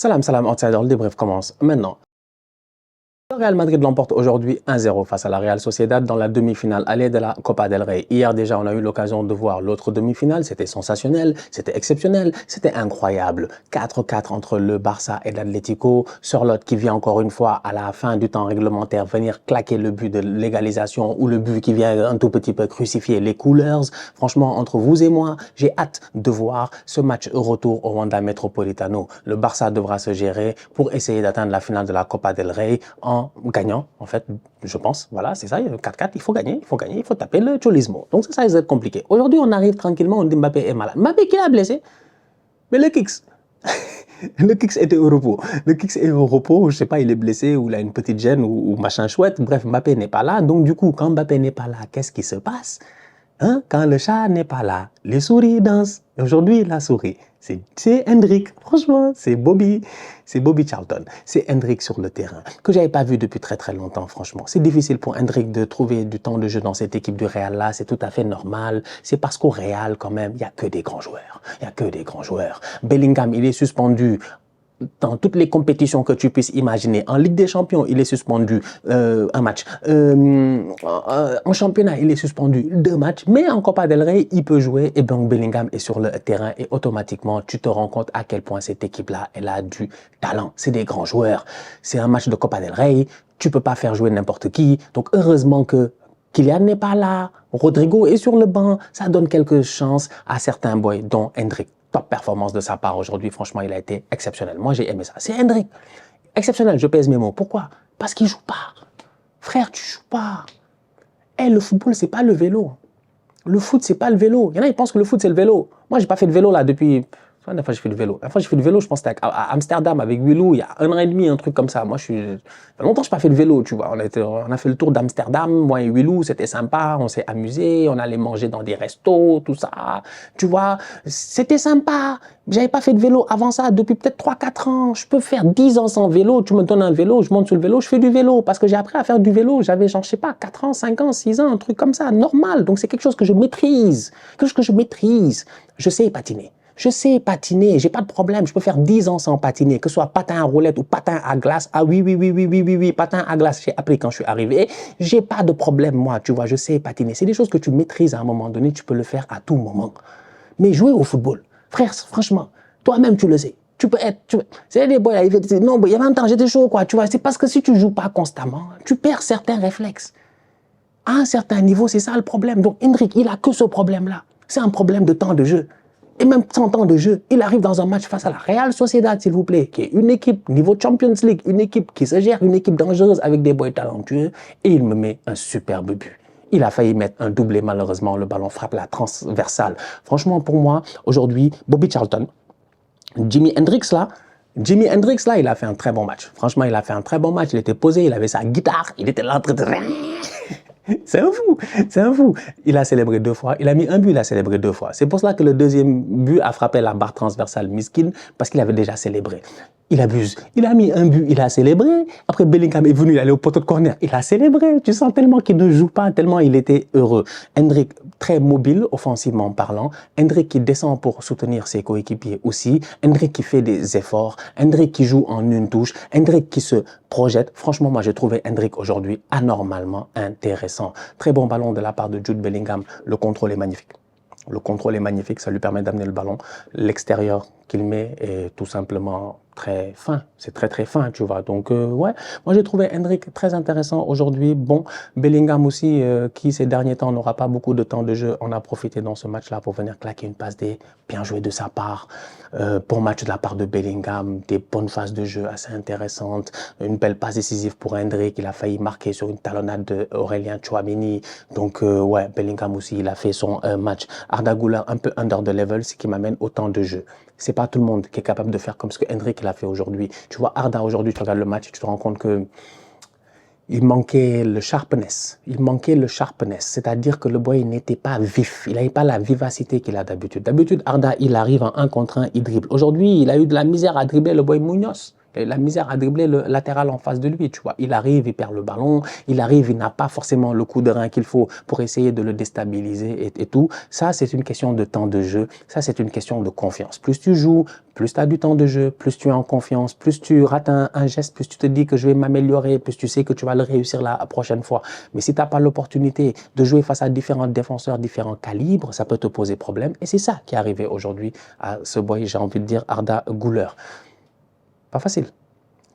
Salam, salam, outsider, le débrief commence maintenant. Le Real Madrid l'emporte aujourd'hui 1-0 face à la Real Sociedad dans la demi-finale allée de la Copa del Rey. Hier déjà, on a eu l'occasion de voir l'autre demi-finale. C'était sensationnel, c'était exceptionnel, c'était incroyable. 4-4 entre le Barça et l'Atlético. Sorloth qui vient encore une fois à la fin du temps réglementaire venir claquer le but de l'égalisation ou le but qui vient un tout petit peu crucifier les couleurs. Franchement, entre vous et moi, j'ai hâte de voir ce match retour au Wanda Metropolitano. Le Barça devra se gérer pour essayer d'atteindre la finale de la Copa del Rey en gagnant, en fait, je pense. Voilà, c'est ça, 4-4, il faut gagner, il faut taper le cholismo. Donc c'est ça, ça va être compliqué. Aujourd'hui, on arrive tranquillement, on dit Mbappé est malade. Mbappé qui l'a blessé? Mais le Kicks, le Kicks était au repos. Le Kicks est au repos, je sais pas, il est blessé ou il a une petite gêne ou machin chouette. Bref, Mbappé n'est pas là. Donc du coup, quand Mbappé n'est pas là, qu'est-ce qui se passe? Hein? Quand le chat n'est pas là, les souris dansent. Aujourd'hui, la souris, c'est Hendrik. Franchement, c'est Bobby Charlton. C'est Hendrik sur le terrain, que j'avais pas vu depuis très très longtemps, franchement. C'est difficile pour Hendrik de trouver du temps de jeu dans cette équipe du Real-là. C'est tout à fait normal. C'est parce qu'au Real, quand même, il n'y a que des grands joueurs. Il n'y a que des grands joueurs. Bellingham, il est suspendu dans toutes les compétitions que tu puisses imaginer. En Ligue des Champions, il est suspendu un match. En championnat, il est suspendu 2 matchs. Mais en Copa del Rey, il peut jouer. Et donc, Bellingham est sur le terrain. Et automatiquement, tu te rends compte à quel point cette équipe-là, elle a du talent. C'est des grands joueurs. C'est un match de Copa del Rey. Tu peux pas faire jouer n'importe qui. Donc, heureusement que Kylian n'est pas là. Rodrigo est sur le banc. Ça donne quelques chances à certains boys, dont Hendrik. Top performance de sa part aujourd'hui. Franchement, il a été exceptionnel. Moi, j'ai aimé ça. C'est Hendrik. Exceptionnel, je pèse mes mots. Pourquoi? Parce qu'il joue pas. Frère, tu joues pas. Le football, c'est pas le vélo. Le foot, c'est pas le vélo. Il y en a, ils pensent que le foot, c'est le vélo. Moi, j'ai pas fait de vélo là depuis... La dernière fois j'ai fait du vélo. La fois j'ai fait du vélo, je pense que c'était à Amsterdam avec Willou, il y a 1 an et demi, un truc comme ça. Moi, ça fait longtemps que je n'ai pas fait de vélo, tu vois. On a fait le tour d'Amsterdam, moi et Willou, c'était sympa, on s'est amusé, on allait manger dans des restos, tout ça. Tu vois, c'était sympa. J'avais pas fait de vélo avant ça depuis peut-être 3-4 ans. Je peux faire 10 ans sans vélo. Tu me donnes un vélo, je monte sur le vélo, je fais du vélo parce que j'ai appris à faire du vélo. J'avais genre, je sais pas, 4 ans, 5 ans, 6 ans, un truc comme ça, normal. Donc c'est quelque chose que je maîtrise. Quelque chose que je maîtrise. Je sais patiner. Je sais patiner, j'ai pas de problème, je peux faire 10 ans sans patiner, que ce soit patin à roulette ou patin à glace. Ah oui, patin à glace, j'ai appris quand je suis arrivé. J'ai pas de problème, moi, tu vois, je sais patiner. C'est des choses que tu maîtrises à un moment donné, tu peux le faire à tout moment. Mais jouer au football, frère, franchement, toi-même, tu le sais. Tu peux être, c'est des boys, non, il y a 20 ans, j'étais chaud, quoi, tu vois. C'est parce que si tu joues pas constamment, tu perds certains réflexes. À un certain niveau, c'est ça le problème. Donc, Hendrik, il a que ce problème-là. C'est un problème de temps de jeu. Et même sans temps de jeu, il arrive dans un match face à la Real Sociedad, s'il vous plaît, qui est une équipe niveau Champions League, une équipe qui se gère, une équipe dangereuse avec des boys talentueux, et il me met un superbe but. Il a failli mettre un doublé, malheureusement, le ballon frappe la transversale. Franchement, pour moi, aujourd'hui, Bobby Charlton, Jimi Hendrix, il a fait un très bon match. Franchement, il a fait un très bon match. Il était posé, il avait sa guitare, il était là en train de... C'est un fou, c'est un fou. Il a célébré 2 fois, il a mis un but, il a célébré 2 fois. C'est pour cela que le deuxième but a frappé la barre transversale Miskin, parce qu'il avait déjà célébré. Il abuse. Il a mis un but, il a célébré. Après, Bellingham est venu, il allait au poteau de corner. Il a célébré. Tu sens tellement qu'il ne joue pas, tellement il était heureux. Hendrik, très mobile, offensivement parlant. Hendrik qui descend pour soutenir ses coéquipiers aussi. Hendrik qui fait des efforts. Hendrik qui joue en une touche. Hendrik qui se projette. Franchement, moi, j'ai trouvé Hendrik aujourd'hui anormalement intéressant. Très bon ballon de la part de Jude Bellingham. Le contrôle est magnifique. Le contrôle est magnifique, ça lui permet d'amener le ballon. L'extérieur qu'il met est tout simplement très fin. C'est très très fin, tu vois. Donc ouais, moi j'ai trouvé Hendrik très intéressant aujourd'hui. Bon, Bellingham aussi, qui ces derniers temps n'aura pas beaucoup de temps de jeu, on a profité dans ce match-là pour venir claquer une passe D. Bien joué de sa part. Bon match de la part de Bellingham, des bonnes phases de jeu assez intéressantes. Une belle passe décisive pour Hendrik. Il a failli marquer sur une talonnade d'Aurélien Tchouaméni. Donc ouais, Bellingham aussi, il a fait son match. Arda Güler un peu under the level, ce qui m'amène au temps de jeu. C'est pas tout le monde qui est capable de faire comme ce que Hendrik l'a fait aujourd'hui. Tu vois, Arda aujourd'hui, tu regardes le match et tu te rends compte que il manquait le sharpness. Il manquait le sharpness. C'est-à-dire que le boy n'était pas vif. Il n'avait pas la vivacité qu'il a d'habitude. D'habitude, Arda, il arrive en 1 contre 1, il dribble. Aujourd'hui, il a eu de la misère à dribbler le boy Munoz. Il a eu la misère à dribbler le latéral en face de lui, tu vois. Il arrive, il perd le ballon, il arrive, il n'a pas forcément le coup de rein qu'il faut pour essayer de le déstabiliser et tout. Ça, c'est une question de temps de jeu. Ça, c'est une question de confiance. Plus tu joues, plus tu as du temps de jeu, plus tu es en confiance, plus tu rates un geste, plus tu te dis que je vais m'améliorer, plus tu sais que tu vas le réussir la prochaine fois. Mais si tu n'as pas l'opportunité de jouer face à différents défenseurs, différents calibres, ça peut te poser problème. Et c'est ça qui est arrivé aujourd'hui à ce boy, j'ai envie de dire, Arda Güler. Pas facile,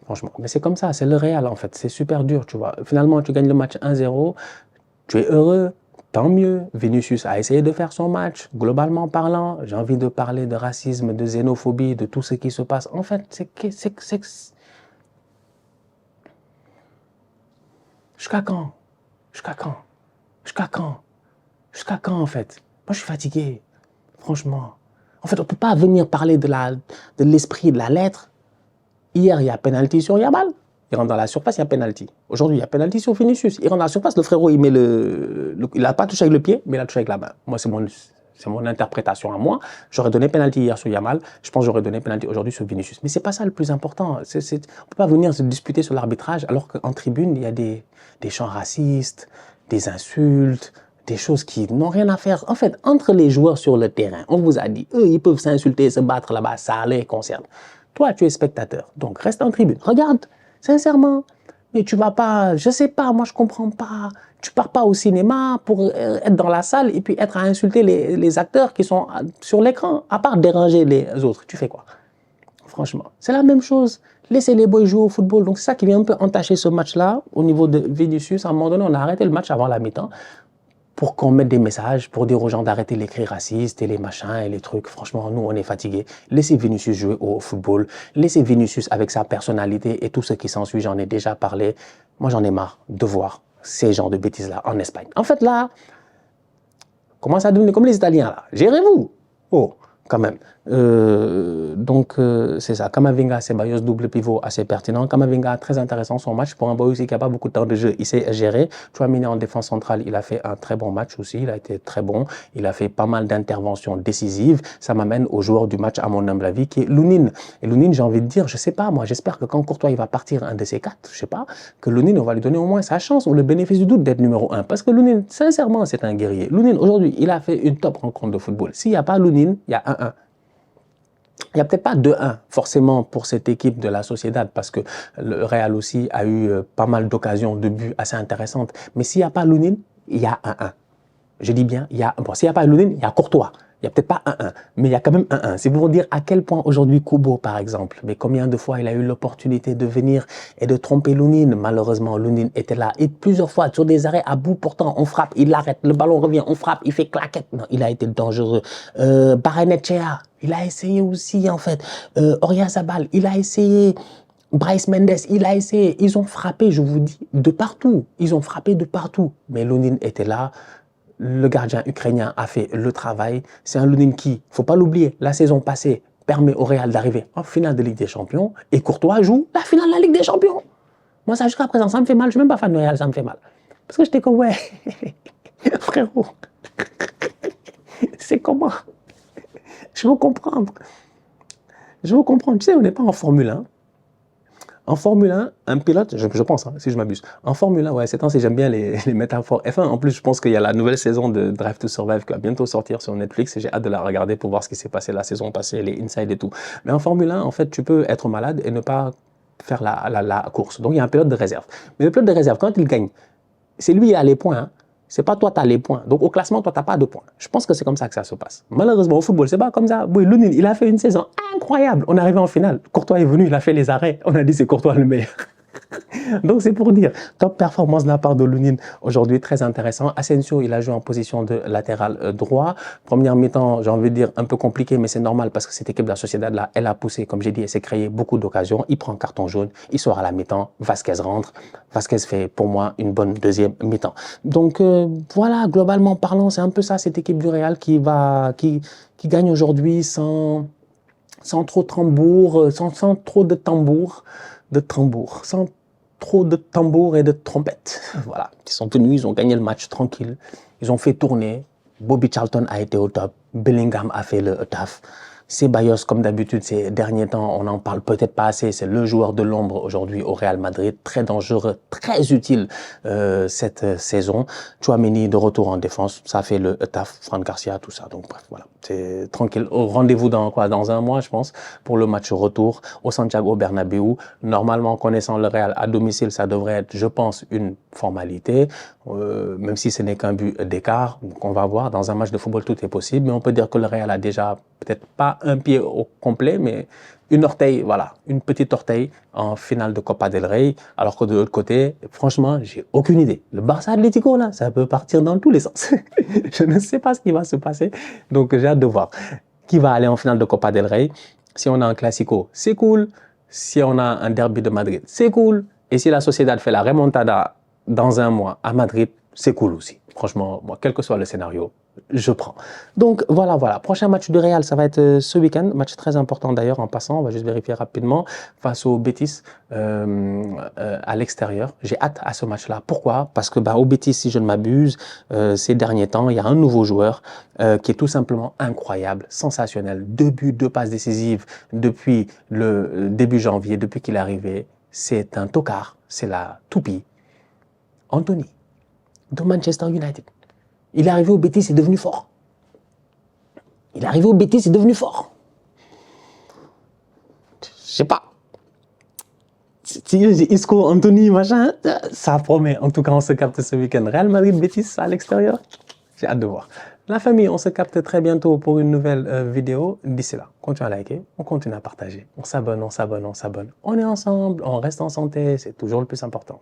franchement. Mais c'est comme ça, c'est le Real en fait. C'est super dur, tu vois. Finalement, tu gagnes le match 1-0, tu es heureux, tant mieux. Vinicius a essayé de faire son match. Globalement parlant, j'ai envie de parler de racisme, de xénophobie, de tout ce qui se passe. En fait, jusqu'à quand? Jusqu'à quand? Jusqu'à quand? Jusqu'à quand en fait? Moi, je suis fatigué, franchement. En fait, on ne peut pas venir parler de l'esprit, de la lettre. Hier, il y a penalty sur Yamal. Il rentre dans la surface, il y a penalty. Aujourd'hui, il y a penalty sur Vinicius. Il rentre dans la surface, le frérot, il met il n'a pas touché avec le pied, mais il a touché avec la main. Moi, c'est mon interprétation à moi. J'aurais donné penalty hier sur Yamal. Je pense que j'aurais donné penalty aujourd'hui sur Vinicius. Mais c'est pas ça le plus important. On ne peut pas venir se disputer sur l'arbitrage alors qu'en tribune, il y a des chants racistes, des insultes, des choses qui n'ont rien à faire. En fait, entre les joueurs sur le terrain, on vous a dit, eux, ils peuvent s'insulter, se battre là-bas, ça les concerne. Toi, tu es spectateur, donc reste en tribune. Regarde, sincèrement, mais tu vas pas, je sais pas, moi je comprends pas. Tu pars pas au cinéma pour être dans la salle et puis être à insulter les acteurs qui sont sur l'écran, à part déranger les autres. Tu fais quoi? Franchement, c'est la même chose. Laissez les boys jouer au football. Donc c'est ça qui vient un peu entacher ce match-là au niveau de Vinicius. À un moment donné, on a arrêté le match avant la mi-temps pour qu'on mette des messages, pour dire aux gens d'arrêter les cris racistes et les machins et les trucs. Franchement, nous, on est fatigués. Laissez Vinicius jouer au football. Laissez Vinicius avec sa personnalité et tout ce qui s'ensuit. J'en ai déjà parlé. Moi, j'en ai marre de voir ces genres de bêtises-là en Espagne. En fait, là, commence à devenir comme les Italiens, là. Gérez-vous. Oh, quand même. C'est ça. Kamavinga, Ceballos, double pivot assez pertinent. Kamavinga, très intéressant son match. Pour un boy aussi qui n'a pas beaucoup de temps de jeu, il s'est géré. Chouamini en défense centrale, il a fait un très bon match aussi. Il a été très bon. Il a fait pas mal d'interventions décisives. Ça m'amène au joueur du match, à mon humble avis, qui est Lounine. Et Lounine, j'ai envie de dire, je sais pas, moi, j'espère que quand Courtois il va partir un de ces quatre, je sais pas, que Lounine, on va lui donner au moins sa chance ou le bénéfice du doute d'être numéro 1. Parce que Lounine, sincèrement, c'est un guerrier. Lounine, aujourd'hui, il a fait une top rencontre de football. S'il n'y a pas Lounine, il y a 1-1. Il n'y a peut-être pas 2-1 forcément pour cette équipe de la Sociedad parce que le Real aussi a eu pas mal d'occasions de buts assez intéressantes. Mais s'il n'y a pas Lounine, il y a 1-1. Je dis bien, s'il n'y a pas Lounine, il y a Courtois. Il n'y a peut-être pas 1-1, mais il y a quand même 1-1. C'est pour vous dire à quel point aujourd'hui Kubo, par exemple, mais combien de fois il a eu l'opportunité de venir et de tromper Lounine. Malheureusement, Lounine était là. Et plusieurs fois, sur des arrêts à bout portant, on frappe, il l'arrête, le ballon revient, on frappe, il fait claquette. Non, il a été dangereux. Barrenetchea, il a essayé aussi, en fait. Oyarzabal, il a essayé. Bryce Mendes, il a essayé. Ils ont frappé, je vous dis, de partout. Ils ont frappé de partout. Mais Lounine était là. Le gardien ukrainien a fait le travail. C'est un Lounine qui, il ne faut pas l'oublier, la saison passée permet au Real d'arriver en finale de Ligue des Champions et Courtois joue la finale de la Ligue des Champions. Moi, ça jusqu'à présent, ça me fait mal. Je ne suis même pas fan de Real, ça me fait mal. Parce que j'étais comme, ouais, frérot, c'est comment? Je veux comprendre. Je veux comprendre. Tu sais, on n'est pas en Formule 1. En Formule 1, un pilote, je pense, hein, si je m'abuse. En Formule 1, ouais, ces temps-ci, j'aime bien les métaphores. F1, en plus, je pense qu'il y a la nouvelle saison de Drive to Survive qui va bientôt sortir sur Netflix et j'ai hâte de la regarder pour voir ce qui s'est passé la saison passée, les insides et tout. Mais en Formule 1, en fait, tu peux être malade et ne pas faire la course. Donc, il y a un pilote de réserve. Mais le pilote de réserve, quand il gagne, c'est lui qui a les points, hein. C'est pas toi, tu as les points. Donc, au classement, toi, tu n'as pas de points. Je pense que c'est comme ça que ça se passe. Malheureusement, au football, c'est pas comme ça. Oui, Lounine, il a fait une saison incroyable. On est arrivé en finale. Courtois est venu, il a fait les arrêts. On a dit c'est Courtois le meilleur. Donc, c'est pour dire, top performance de la part de Lounine aujourd'hui, très intéressant. Asensio, il a joué en position de latéral droit. Première mi-temps, j'ai envie de dire un peu compliqué, mais c'est normal parce que cette équipe de la Sociedad là, elle a poussé, comme j'ai dit, elle s'est créé beaucoup d'occasions. Il prend un carton jaune, il sort à la mi-temps, Vasquez rentre. Vasquez fait pour moi une bonne deuxième mi-temps. Donc voilà, globalement parlant, c'est un peu ça, cette équipe du Real qui gagne aujourd'hui sans trop de tambour, sans trop de tambour, sans trop de tambours et de trompettes. Voilà, ils sont venus, ils ont gagné le match tranquille, ils ont fait tourner. Bobby Charlton a été au top, Bellingham a fait le taf. Ceballos, comme d'habitude, ces derniers temps, on n'en parle peut-être pas assez. C'est le joueur de l'ombre aujourd'hui au Real Madrid. Très dangereux, très utile cette saison. Tchouaméni de retour en défense. Ça fait le taf. Fran Garcia, tout ça. Donc bref, voilà. C'est tranquille. Rendez-vous dans un mois, je pense, pour le match retour au Santiago Bernabéu. Normalement, connaissant le Real à domicile, ça devrait être, je pense, une formalité. Même si ce n'est qu'un but d'écart. Donc on va voir. Dans un match de football, tout est possible. Mais on peut dire que le Real a déjà peut-être pas un pied au complet, mais une orteil, voilà, une petite orteil en finale de Copa del Rey. Alors que de l'autre côté, franchement, j'ai aucune idée. Le Barça Atlético, là, ça peut partir dans tous les sens. Je ne sais pas ce qui va se passer. Donc j'ai hâte de voir qui va aller en finale de Copa del Rey. Si on a un Classico, c'est cool. Si on a un derby de Madrid, c'est cool. Et si la Sociedad fait la remontada dans un mois à Madrid, c'est cool aussi. Franchement, moi, quel que soit le scénario, je prends. Donc voilà. Prochain match du Real, ça va être ce week-end. Match très important d'ailleurs en passant. On va juste vérifier rapidement. Face au Betis à l'extérieur. J'ai hâte à ce match-là. Pourquoi? Parce que au Betis, si je ne m'abuse, ces derniers temps, il y a un nouveau joueur qui est tout simplement incroyable, sensationnel. 2 buts, 2 passes décisives depuis le début janvier, depuis qu'il est arrivé. C'est un tocard, c'est la toupie. Anthony, de Manchester United. Il est arrivé au Betis, c'est devenu fort. Il est arrivé au Betis, c'est devenu fort. Je sais pas. Isco, Anthony, machin, ça promet. En tout cas, on se capte ce week-end. Real Madrid, Betis à l'extérieur. J'ai hâte de voir. La famille, on se capte très bientôt pour une nouvelle vidéo. D'ici là, continuez à liker, on continue à partager. On s'abonne. On est ensemble, on reste en santé. C'est toujours le plus important.